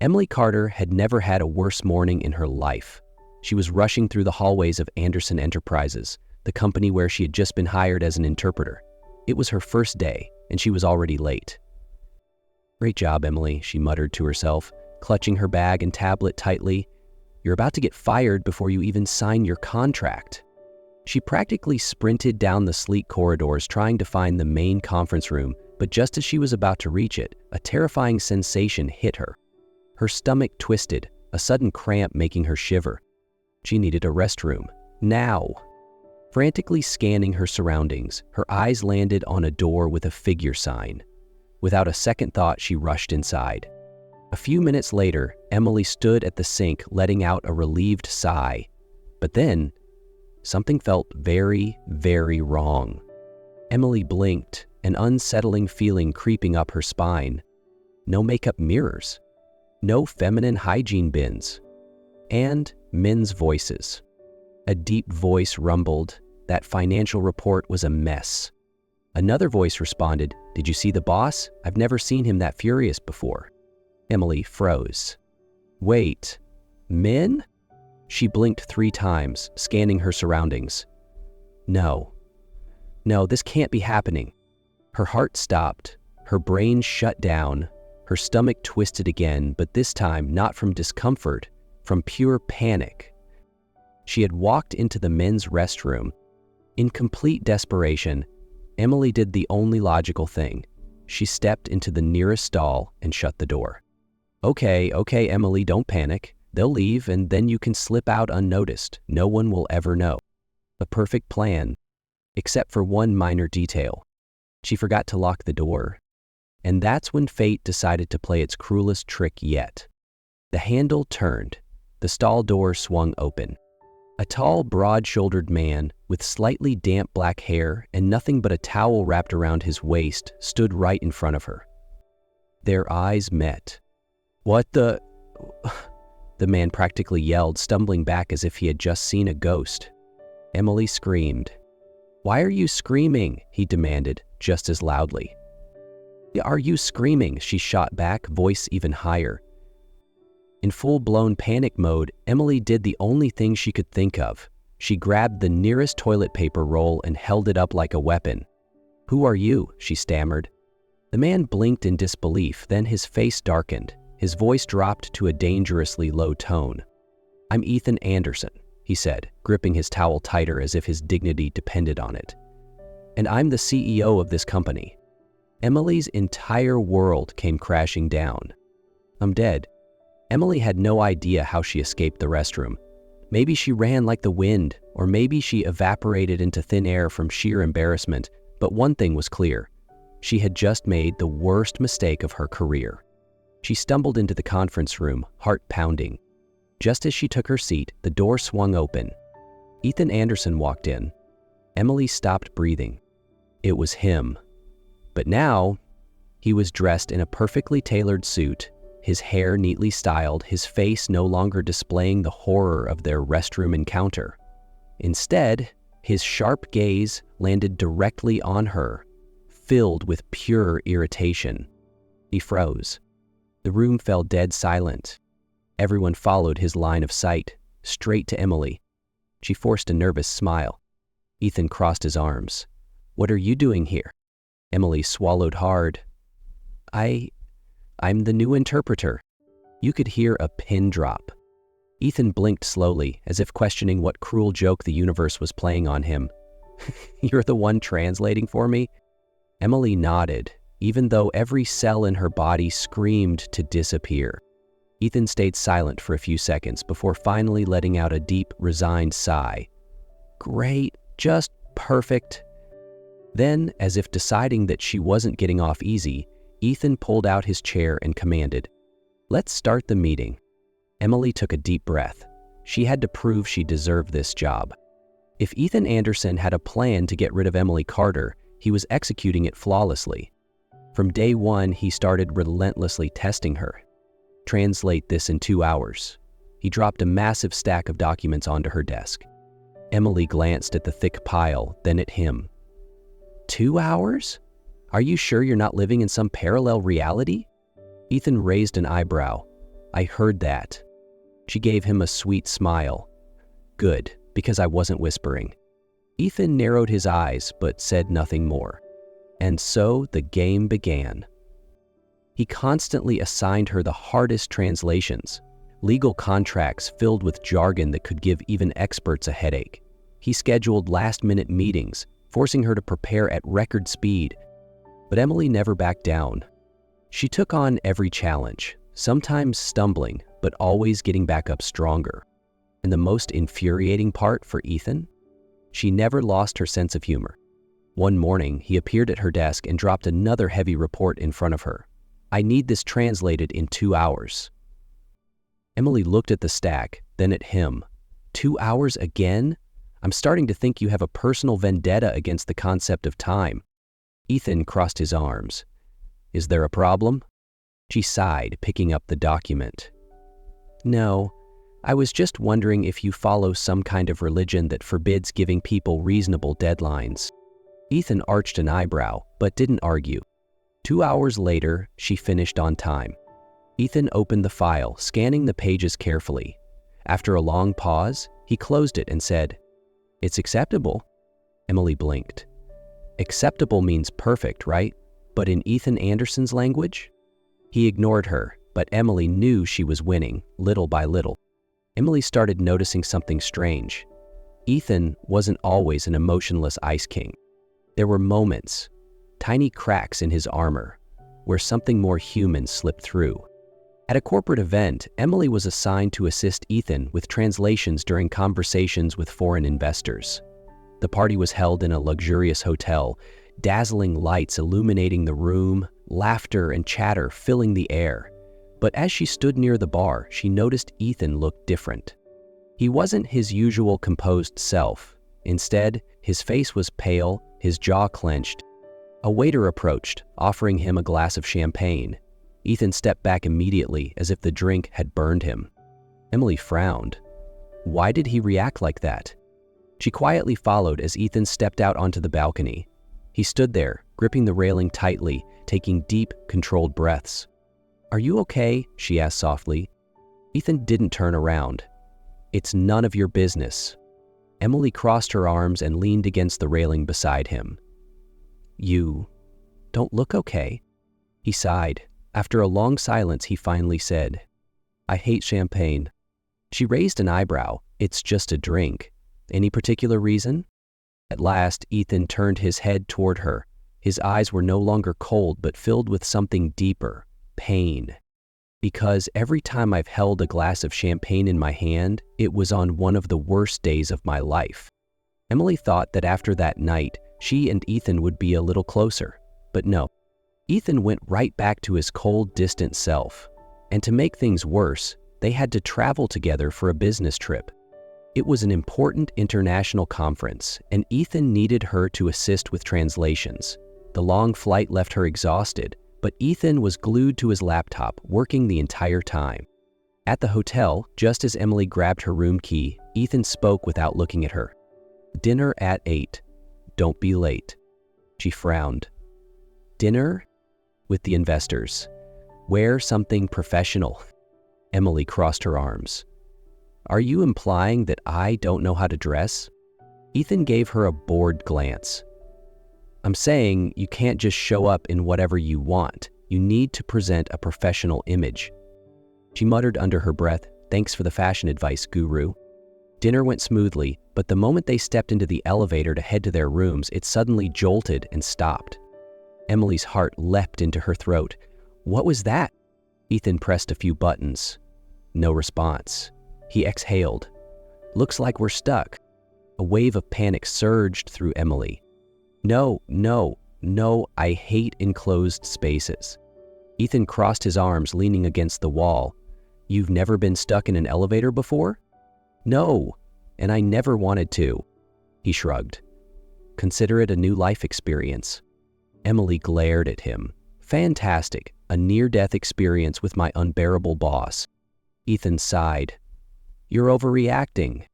Emily Carter had never had a worse morning in her life. She was rushing through the hallways of Anderson Enterprises, the company where she had just been hired as an interpreter. It was her first day, and she was already late. "Great job, Emily," she muttered to herself, clutching her bag and tablet tightly. "You're about to get fired before you even sign your contract." She practically sprinted down the sleek corridors trying to find the main conference room, but just as she was about to reach it, a terrifying sensation hit her. Her stomach twisted, a sudden cramp making her shiver. She needed a restroom. Now! Frantically scanning her surroundings, her eyes landed on a door with a figure sign. Without a second thought, she rushed inside. A few minutes later, Emily stood at the sink, letting out a relieved sigh. But then, something felt very, very wrong. Emily blinked, an unsettling feeling creeping up her spine. No makeup mirrors. No feminine hygiene bins. And men's voices. A deep voice rumbled, "That financial report was a mess." Another voice responded, "Did you see the boss? I've never seen him that furious before." Emily froze. "Wait, men?" She blinked 3 times, scanning her surroundings. No, this can't be happening. Her heart stopped, her brain shut down, her stomach twisted again, but this time not from discomfort, from pure panic. She had walked into the men's restroom. In complete desperation, Emily did the only logical thing. She stepped into the nearest stall and shut the door. Okay, Emily, don't panic. They'll leave and then you can slip out unnoticed. No one will ever know. A perfect plan, except for one minor detail. She forgot to lock the door. And that's when fate decided to play its cruelest trick yet. The handle turned. The stall door swung open. A tall, broad-shouldered man with slightly damp black hair and nothing but a towel wrapped around his waist stood right in front of her. Their eyes met. "What the..." The man practically yelled, stumbling back as if he had just seen a ghost. Emily screamed. "Why are you screaming?" he demanded, just as loudly. "Are you screaming?" she shot back, voice even higher. In full-blown panic mode, Emily did the only thing she could think of. She grabbed the nearest toilet paper roll and held it up like a weapon. "Who are you?" she stammered. The man blinked in disbelief, then his face darkened. His voice dropped to a dangerously low tone. "I'm Ethan Anderson," he said, gripping his towel tighter as if his dignity depended on it. "And I'm the CEO of this company." Emily's entire world came crashing down. "I'm dead." Emily had no idea how she escaped the restroom. Maybe she ran like the wind, or maybe she evaporated into thin air from sheer embarrassment, but one thing was clear. She had just made the worst mistake of her career. She stumbled into the conference room, heart pounding. Just as she took her seat, the door swung open. Ethan Anderson walked in. Emily stopped breathing. It was him. But now, he was dressed in a perfectly tailored suit, his hair neatly styled, his face no longer displaying the horror of their restroom encounter. Instead, his sharp gaze landed directly on her, filled with pure irritation. He froze. The room fell dead silent. Everyone followed his line of sight, straight to Emily. She forced a nervous smile. Ethan crossed his arms. "What are you doing here?" Emily swallowed hard. I'm the new interpreter." You could hear a pin drop. Ethan blinked slowly, as if questioning what cruel joke the universe was playing on him. "You're the one translating for me?" Emily nodded, even though every cell in her body screamed to disappear. Ethan stayed silent for a few seconds before finally letting out a deep, resigned sigh. "Great, just perfect." Then, as if deciding that she wasn't getting off easy, Ethan pulled out his chair and commanded, "Let's start the meeting." Emily took a deep breath. She had to prove she deserved this job. If Ethan Anderson had a plan to get rid of Emily Carter, he was executing it flawlessly. From day one, he started relentlessly testing her. Translate this in 2 hours. He dropped a massive stack of documents onto her desk. Emily glanced at the thick pile, then at him. 2 hours? Are you sure you're not living in some parallel reality? Ethan raised an eyebrow. I heard that. She gave him a sweet smile. Good, because I wasn't whispering. Ethan narrowed his eyes but said nothing more. And so the game began. He constantly assigned her the hardest translations, legal contracts filled with jargon that could give even experts a headache. He scheduled last-minute meetings, forcing her to prepare at record speed. But Emily never backed down. She took on every challenge, sometimes stumbling, but always getting back up stronger. And the most infuriating part for Ethan? She never lost her sense of humor. One morning, he appeared at her desk and dropped another heavy report in front of her. I need this translated in 2 hours. Emily looked at the stack, then at him. 2 hours again? I'm starting to think you have a personal vendetta against the concept of time. Ethan crossed his arms. Is there a problem? She sighed, picking up the document. No, I was just wondering if you follow some kind of religion that forbids giving people reasonable deadlines. Ethan arched an eyebrow, but didn't argue. 2 hours later, she finished on time. Ethan opened the file, scanning the pages carefully. After a long pause, he closed it and said, It's acceptable. Emily blinked. Acceptable means perfect, right? But in Ethan Anderson's language? He ignored her, but Emily knew she was winning, little by little. Emily started noticing something strange. Ethan wasn't always an emotionless ice king. There were moments, tiny cracks in his armor, where something more human slipped through. At a corporate event, Emily was assigned to assist Ethan with translations during conversations with foreign investors. The party was held in a luxurious hotel, dazzling lights illuminating the room, laughter and chatter filling the air. But as she stood near the bar, she noticed Ethan looked different. He wasn't his usual composed self. Instead, his face was pale, his jaw clenched. A waiter approached, offering him a glass of champagne. Ethan stepped back immediately, as if the drink had burned him. Emily frowned. Why did he react like that? She quietly followed as Ethan stepped out onto the balcony. He stood there, gripping the railing tightly, taking deep, controlled breaths. Are you okay? She asked softly. Ethan didn't turn around. It's none of your business. Emily crossed her arms and leaned against the railing beside him. You don't look okay. He sighed. After a long silence, he finally said, I hate champagne. She raised an eyebrow. It's just a drink. Any particular reason? At last, Ethan turned his head toward her. His eyes were no longer cold, but filled with something deeper, pain. Because every time I've held a glass of champagne in my hand, it was on one of the worst days of my life. Emily thought that after that night, she and Ethan would be a little closer. But no. Ethan went right back to his cold, distant self. And to make things worse, they had to travel together for a business trip. It was an important international conference, and Ethan needed her to assist with translations. The long flight left her exhausted, but Ethan was glued to his laptop, working the entire time. At the hotel, just as Emily grabbed her room key, Ethan spoke without looking at her. Dinner at 8. Don't be late. She frowned. Dinner? With the investors. Wear something professional. Emily crossed her arms. Are you implying that I don't know how to dress? Ethan gave her a bored glance. I'm saying you can't just show up in whatever you want. You need to present a professional image. She muttered under her breath, Thanks for the fashion advice, guru. Dinner went smoothly, but the moment they stepped into the elevator to head to their rooms, it suddenly jolted and stopped. Emily's heart leapt into her throat. What was that? Ethan pressed a few buttons. No response. He exhaled. Looks like we're stuck. A wave of panic surged through Emily. No, I hate enclosed spaces. Ethan crossed his arms, leaning against the wall. You've never been stuck in an elevator before? No, and I never wanted to. He shrugged. Consider it a new life experience. Emily glared at him. Fantastic, a near-death experience with my unbearable boss. Ethan sighed. You're overreacting.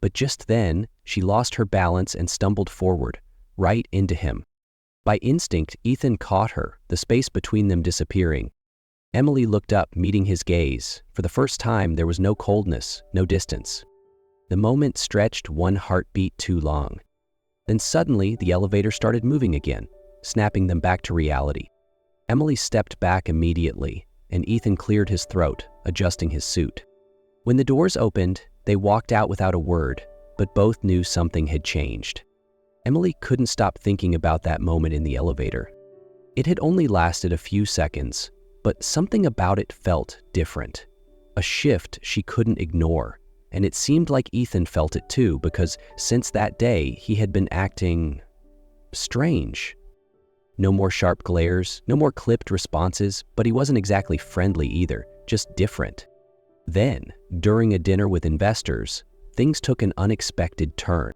But just then, she lost her balance and stumbled forward, right into him. By instinct, Ethan caught her, the space between them disappearing. Emily looked up, meeting his gaze. For the first time, there was no coldness, no distance. The moment stretched one heartbeat too long. Then suddenly, the elevator started moving again, snapping them back to reality. Emily stepped back immediately, and Ethan cleared his throat, adjusting his suit. When the doors opened, they walked out without a word, but both knew something had changed. Emily couldn't stop thinking about that moment in the elevator. It had only lasted a few seconds, but something about it felt different. A shift she couldn't ignore, and it seemed like Ethan felt it too, because since that day, he had been acting strange. No more sharp glares, no more clipped responses, but he wasn't exactly friendly either, just different. Then, during a dinner with investors, things took an unexpected turn.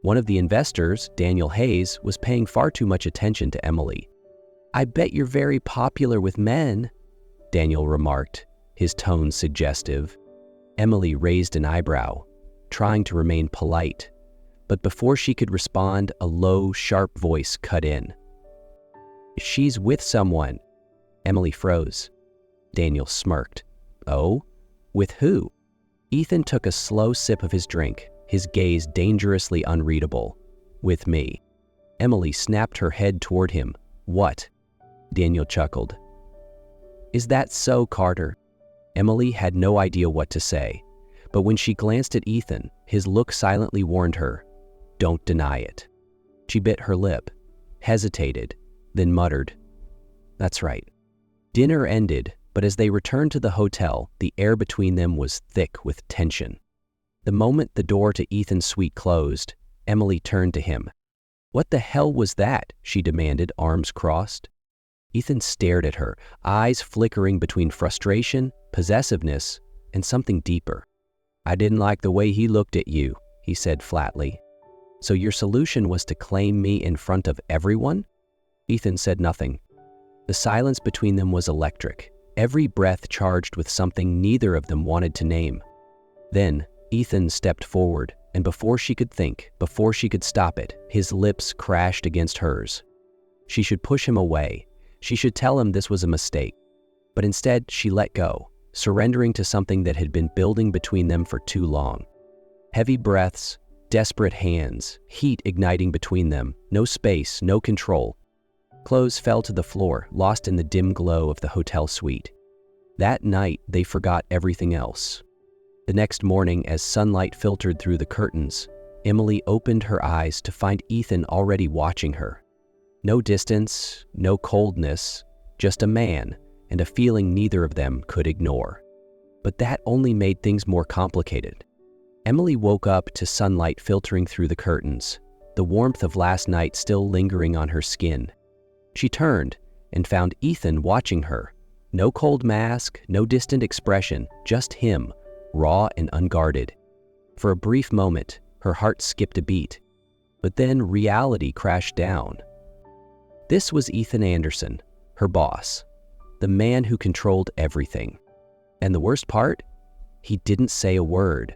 One of the investors, Daniel Hayes, was paying far too much attention to Emily. "I bet you're very popular with men," Daniel remarked, his tone suggestive. Emily raised an eyebrow, trying to remain polite, but before she could respond, a low, sharp voice cut in. "She's with someone." Emily froze. Daniel smirked. "Oh? With who?" Ethan took a slow sip of his drink, his gaze dangerously unreadable. "With me." Emily snapped her head toward him. "What?" Daniel chuckled. "Is that so, Carter?" Emily had no idea what to say, but when she glanced at Ethan, his look silently warned her, "Don't deny it." She bit her lip, hesitated, then muttered, "That's right." Dinner ended, but as they returned to the hotel, the air between them was thick with tension. The moment the door to Ethan's suite closed, Emily turned to him. "What the hell was that?" she demanded, arms crossed. Ethan stared at her, eyes flickering between frustration, possessiveness, and something deeper. "I didn't like the way he looked at you," he said flatly. "So your solution was to claim me in front of everyone?" Ethan said nothing. The silence between them was electric, every breath charged with something neither of them wanted to name. Then, Ethan stepped forward, and before she could think, before she could stop it, his lips crashed against hers. She should push him away. She should tell him this was a mistake. But instead, she let go, surrendering to something that had been building between them for too long. Heavy breaths, desperate hands, heat igniting between them, no space, no control. Clothes fell to the floor, lost in the dim glow of the hotel suite. That night, they forgot everything else. The next morning, as sunlight filtered through the curtains, Emily opened her eyes to find Ethan already watching her. No distance, no coldness, just a man and a feeling neither of them could ignore. But that only made things more complicated. Emily woke up to sunlight filtering through the curtains, the warmth of last night still lingering on her skin. She turned and found Ethan watching her. No cold mask, no distant expression, just him, raw and unguarded. For a brief moment, her heart skipped a beat, but then reality crashed down. This was Ethan Anderson, her boss, the man who controlled everything. And the worst part? He didn't say a word.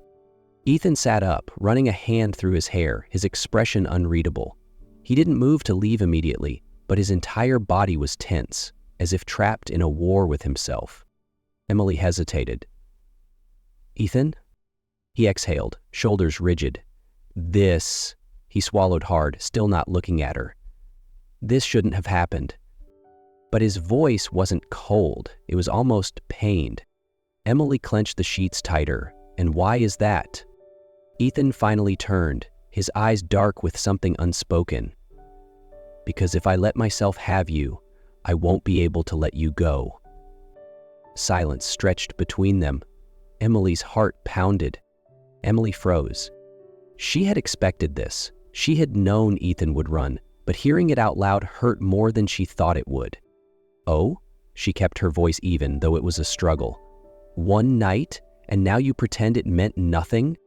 Ethan sat up, running a hand through his hair, his expression unreadable. He didn't move to leave immediately, but his entire body was tense, as if trapped in a war with himself. Emily hesitated. "Ethan?" He exhaled, shoulders rigid. He swallowed hard, still not looking at her. "This shouldn't have happened." But his voice wasn't cold, it was almost pained. Emily clenched the sheets tighter. "And why is that?" Ethan finally turned, his eyes dark with something unspoken. "Because if I let myself have you, I won't be able to let you go." Silence stretched between them. Emily's heart pounded. Emily froze. She had expected this. She had known Ethan would run, but hearing it out loud hurt more than she thought it would. "Oh?" She kept her voice even, though it was a struggle. "One night, and now you pretend it meant nothing?"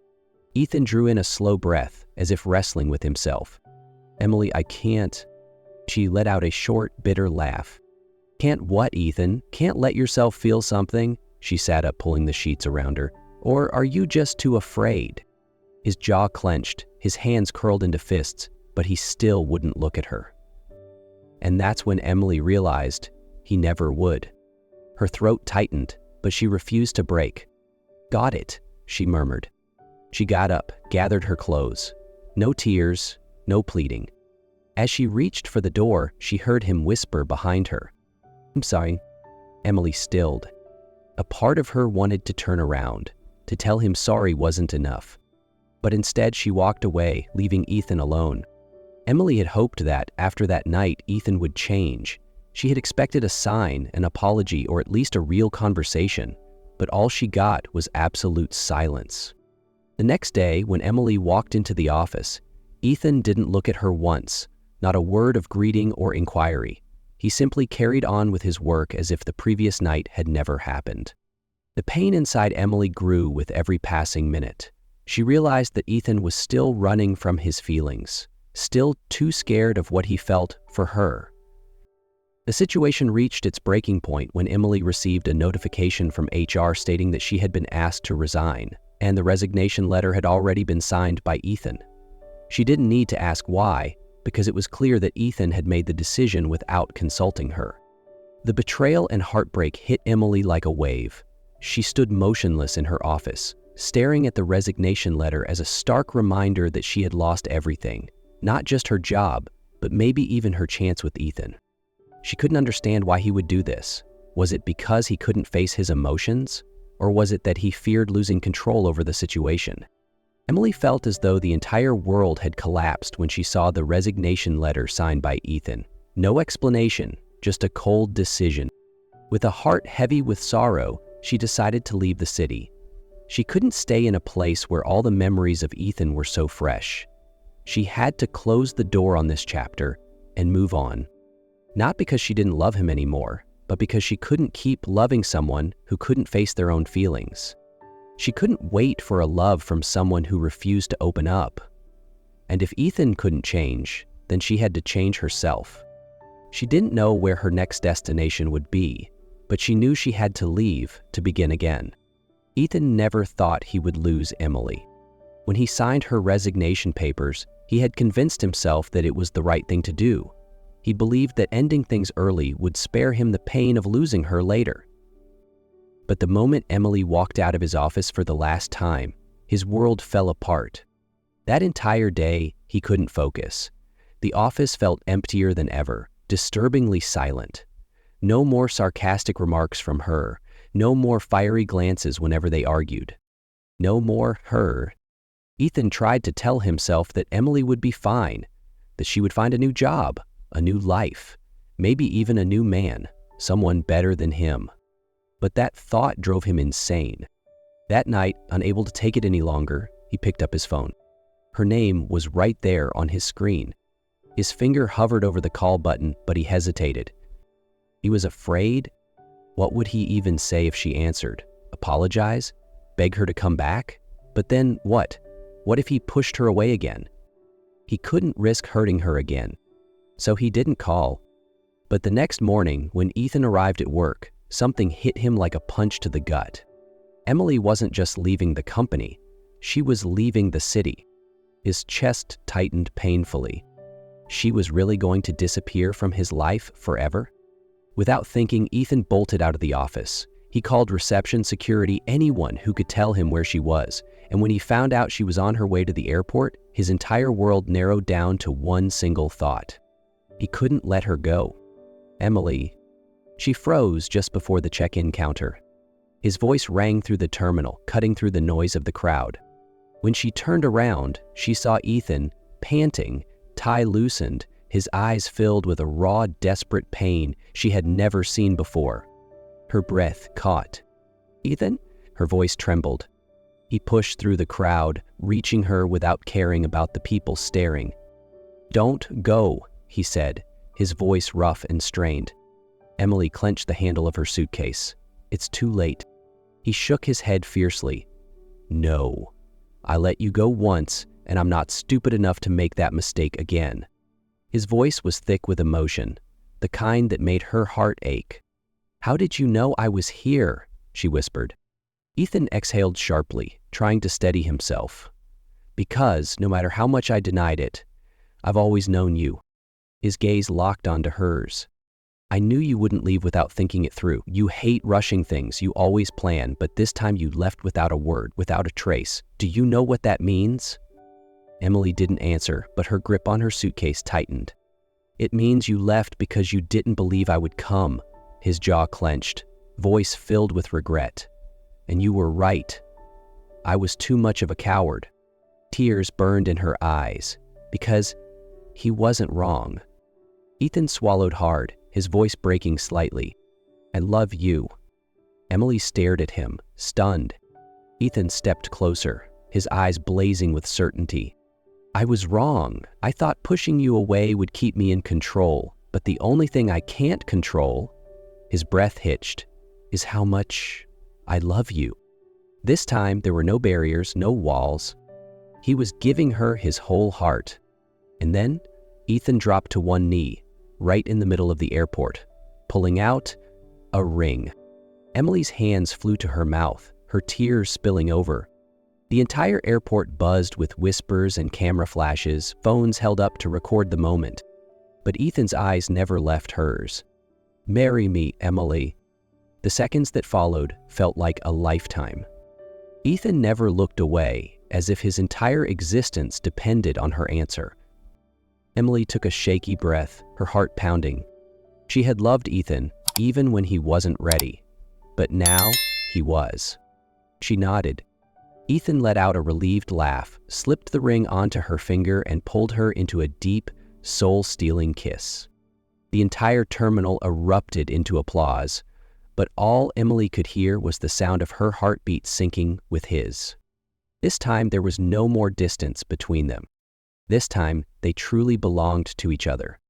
Ethan drew in a slow breath, as if wrestling with himself. "Emily, I can't." She let out a short, bitter laugh. "Can't what, Ethan? Can't let yourself feel something?" She sat up, pulling the sheets around her. "Or are you just too afraid?" His jaw clenched, his hands curled into fists, but he still wouldn't look at her. And that's when Emily realized he never would. Her throat tightened, but she refused to break. "Got it," she murmured. She got up, gathered her clothes. No tears, no pleading. As she reached for the door, she heard him whisper behind her. "I'm sorry." Emily stilled. A part of her wanted to turn around, to tell him sorry wasn't enough. But instead she walked away, leaving Ethan alone. Emily had hoped that, after that night, Ethan would change. She had expected a sign, an apology, or at least a real conversation, but all she got was absolute silence. The next day, when Emily walked into the office, Ethan didn't look at her once, not a word of greeting or inquiry. He simply carried on with his work as if the previous night had never happened. The pain inside Emily grew with every passing minute. She realized that Ethan was still running from his feelings, still too scared of what he felt for her. The situation reached its breaking point when Emily received a notification from HR stating that she had been asked to resign, and the resignation letter had already been signed by Ethan. She didn't need to ask why, because it was clear that Ethan had made the decision without consulting her. The betrayal and heartbreak hit Emily like a wave. She stood motionless in her office, staring at the resignation letter as a stark reminder that she had lost everything, not just her job, but maybe even her chance with Ethan. She couldn't understand why he would do this. Was it because he couldn't face his emotions? Or was it that he feared losing control over the situation? Emily felt as though the entire world had collapsed when she saw the resignation letter signed by Ethan. No explanation, just a cold decision. With a heart heavy with sorrow, she decided to leave the city. She couldn't stay in a place where all the memories of Ethan were so fresh. She had to close the door on this chapter and move on. Not because she didn't love him anymore, but because she couldn't keep loving someone who couldn't face their own feelings. She couldn't wait for a love from someone who refused to open up. And if Ethan couldn't change, then she had to change herself. She didn't know where her next destination would be, but she knew she had to leave to begin again. Ethan never thought he would lose Emily. When he signed her resignation papers, he had convinced himself that it was the right thing to do. He believed that ending things early would spare him the pain of losing her later. But the moment Emily walked out of his office for the last time, his world fell apart. That entire day, he couldn't focus. The office felt emptier than ever, disturbingly silent. No more sarcastic remarks from her, no more fiery glances whenever they argued. No more her. Ethan tried to tell himself that Emily would be fine, that she would find a new job, a new life, maybe even a new man, someone better than him. But that thought drove him insane. That night, unable to take it any longer, he picked up his phone. Her name was right there on his screen. His finger hovered over the call button, but he hesitated. He was afraid. What would he even say if she answered? Apologize? Beg her to come back? But then what? What if he pushed her away again? He couldn't risk hurting her again. So he didn't call. But the next morning, when Ethan arrived at work, something hit him like a punch to the gut. Emily wasn't just leaving the company, she was leaving the city. His chest tightened painfully. She was really going to disappear from his life forever? Without thinking, Ethan bolted out of the office. He called reception, security, anyone who could tell him where she was, and when he found out she was on her way to the airport, his entire world narrowed down to one single thought. He couldn't let her go. Emily. She froze just before the check-in counter. His voice rang through the terminal, cutting through the noise of the crowd. When she turned around, she saw Ethan, panting, tie loosened, his eyes filled with a raw, desperate pain she had never seen before. Her breath caught. "Ethan?" Her voice trembled. He pushed through the crowd, reaching her without caring about the people staring. "Don't go," he said, his voice rough and strained. Emily clenched the handle of her suitcase. "It's too late." He shook his head fiercely. "No. I let you go once, and I'm not stupid enough to make that mistake again." His voice was thick with emotion, the kind that made her heart ache. "How did you know I was here?" she whispered. Ethan exhaled sharply, trying to steady himself. "Because, no matter how much I denied it, I've always known you." His gaze locked onto hers. I knew you wouldn't leave without thinking it through. You hate rushing things, you always plan, but this time you left without a word, without a trace. Do you know what that means? Emily didn't answer, but her grip on her suitcase tightened. It means you left because you didn't believe I would come. His jaw clenched, voice filled with regret. And you were right. I was too much of a coward. Tears burned in her eyes, because he wasn't wrong. Ethan swallowed hard, his voice breaking slightly. I love you. Emily stared at him, stunned. Ethan stepped closer, his eyes blazing with certainty. I was wrong. I thought pushing you away would keep me in control, but the only thing I can't control, his breath hitched, is how much I love you. This time there were no barriers, no walls. He was giving her his whole heart. And then Ethan dropped to one knee, right in the middle of the airport, pulling out a ring. Emily's hands flew to her mouth, her tears spilling over. The entire airport buzzed with whispers and camera flashes, phones held up to record the moment. But Ethan's eyes never left hers. Marry me, Emily. The seconds that followed felt like a lifetime. Ethan never looked away, as if his entire existence depended on her answer. Emily took a shaky breath, her heart pounding. She had loved Ethan, even when he wasn't ready. But now, he was. She nodded. Ethan let out a relieved laugh, slipped the ring onto her finger, and pulled her into a deep, soul-stealing kiss. The entire terminal erupted into applause, but all Emily could hear was the sound of her heartbeat syncing with his. This time there was no more distance between them. This time they truly belonged to each other.